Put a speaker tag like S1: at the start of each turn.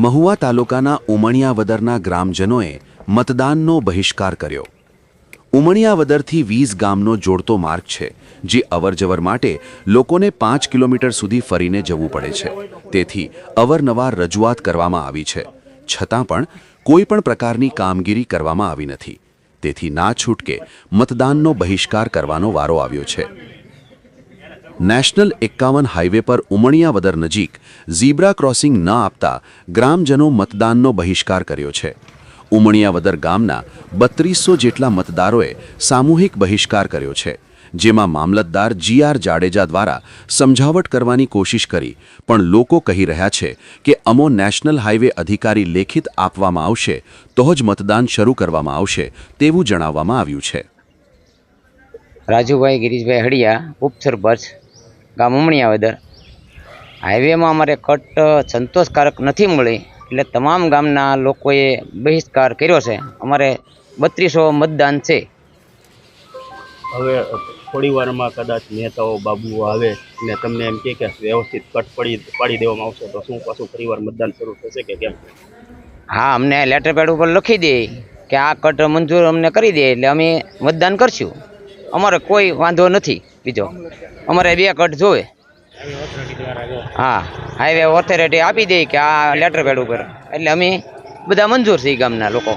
S1: મહુવા તાલુકાના ઉમણિયાવદરના ગ્રામજનોએ મતદાનનો બહિષ્કાર કર્યો। ઉમણિયાવદરથી 20 ગામનો જોડતો માર્ગ છે, જે અવરજવર માટે લોકોને 5 કિલોમીટર સુધી ફરીને જવું પડે છે। તેથી અવારનવાર રજૂઆત કરવામાં આવી છે, છતાં પણ કોઈ પણ પ્રકારની કામગીરી કરવામાં આવી નથી। તેથી ના છૂટકે મતદાનનો બહિષ્કાર કરવાનો વારો આવ્યો છે। નેશનલ 51 હાઈવે પર ઉમણિયાવદર નજીક ઝીબ્રા ક્રોસિંગ ન આપતા ગ્રામજનો મતદાનનો બહિષ્કાર કર્યો છે। ઉમણિયાવદર ગામના 3200 જેટલા મતદારોએ સામૂહિક બહિષ્કાર કર્યો છે, જેમાં મામલતદાર GR જાડેજા દ્વારા સમજાવટ કરવાની કોશિશ કરી, પણ લોકો કહી રહ્યા છે કે અમો નેશનલ હાઈવે અધિકારી લેખિત આપવામાં આવશે તો જ મતદાન શરૂ કરવામાં આવશે તેવું જણાવવામાં આવ્યું છે।
S2: રાજુભાઈ ગિરીશભાઈ હડિયા, ઉપસરપંચ ગામ ઉમણિયાવદર। હાઈવેમાં અમારે કટ સંતોષકારક નથી મળી, એટલે તમામ ગામના લોકોએ બહિષ્કાર કર્યો છે। અમારે 3200 મતદાન છે।
S3: હવે થોડી વારમાં કદાચ નેતાઓ બાબુઓ આવે અને તમને એમ કે વ્યવસ્થિત કટ પાડી દેવામાં આવશે તો શું પાછું ફરીવાર મતદાન શરૂ થશે કે કેમ?
S2: હા, અમને લેટર પેડ ઉપર લખી દે કે આ કટ મંજૂર અમને કરી દે એટલે અમે મતદાન કરશું। અમારે કોઈ વાંધો નથી બીજો, અમારે 2 કટ જોવે। હા, હાઈવે ઓથોરિટી આપી દે કે આ લેટર પેડ ઉપર, એટલે અમે બધા મંજૂર છીએ ગામના લોકો।